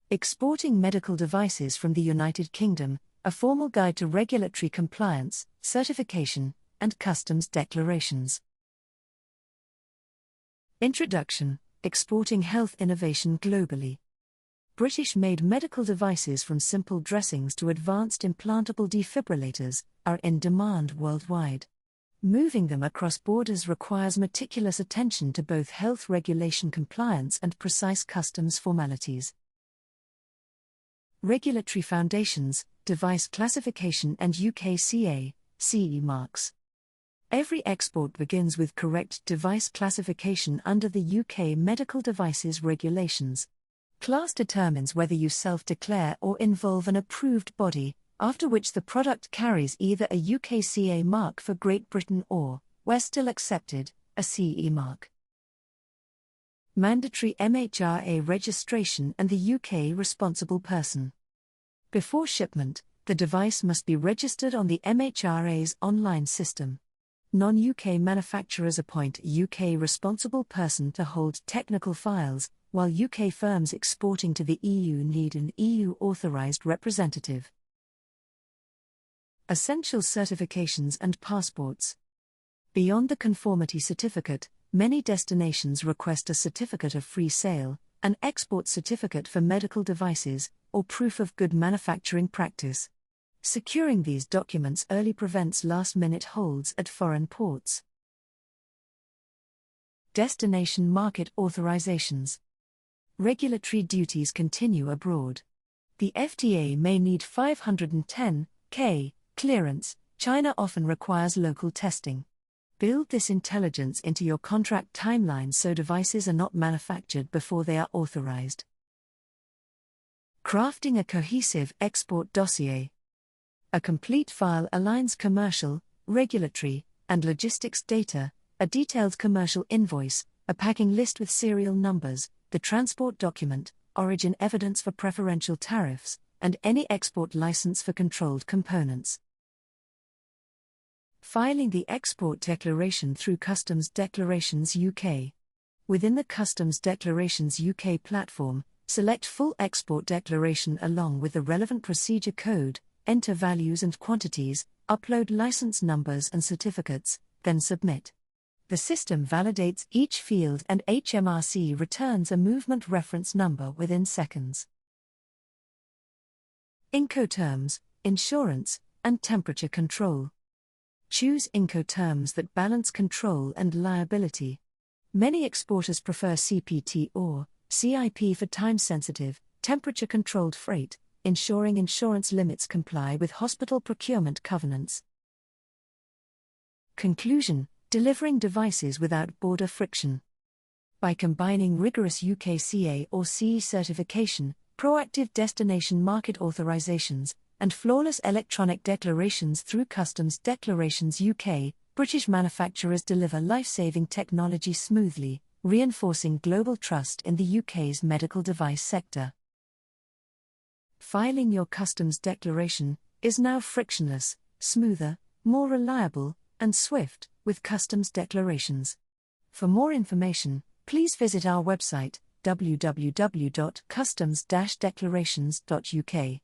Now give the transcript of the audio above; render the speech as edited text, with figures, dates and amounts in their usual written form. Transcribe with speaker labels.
Speaker 1: Exporting medical devices from the United Kingdom, a formal guide to regulatory compliance, certification, and customs declarations. Introduction: Exporting health innovation globally. British-made medical devices from simple dressings to advanced implantable defibrillators are in demand worldwide. Moving them across borders requires meticulous attention to both health regulation compliance and precise customs formalities. Regulatory foundations, device classification and UKCA, CE marks. Every export begins with correct device classification under the UK Medical Devices Regulations. Class determines whether you self-declare or involve an approved body, after which the product carries either a UKCA mark for Great Britain or, where still accepted, a CE mark. Mandatory MHRA registration and the UK responsible person. Before shipment, the device must be registered on the MHRA's online system. Non-UK manufacturers appoint a UK responsible person to hold technical files, while UK firms exporting to the EU need an EU-authorised representative. Essential certifications and passports. Beyond the conformity certificate, many destinations request a certificate of free sale, an export certificate for medical devices, or proof of good manufacturing practice. Securing these documents early prevents last-minute holds at foreign ports. Destination market authorizations. Regulatory duties continue abroad. The FDA may need 510(k) clearance. China often requires local testing. Build this intelligence into your contract timeline so devices are not manufactured before they are authorized. Crafting a cohesive export dossier. A complete file aligns commercial, regulatory, and logistics data, a detailed commercial invoice, a packing list with serial numbers, the transport document, origin evidence for preferential tariffs, and any export license for controlled components. Filing the export declaration through Customs Declarations UK. Within the Customs Declarations UK platform, select Full Export Declaration along with the relevant procedure code, enter values and quantities, upload license numbers and certificates, then submit. The system validates each field and HMRC returns a movement reference number within seconds. Incoterms, insurance, and temperature control. Choose Incoterms that balance control and liability. Many exporters prefer CPT or CIP for time-sensitive, temperature-controlled freight, ensuring insurance limits comply with hospital procurement covenants. Conclusion: delivering devices without border friction. By combining rigorous UKCA or CE certification, proactive destination market authorizations, and flawless electronic declarations through Customs Declarations UK, British manufacturers deliver life-saving technology smoothly, reinforcing global trust in the UK's medical device sector. Filing your customs declaration is now frictionless, smoother, more reliable, and swift with customs declarations. For more information, please visit our website www.customs-declarations.uk.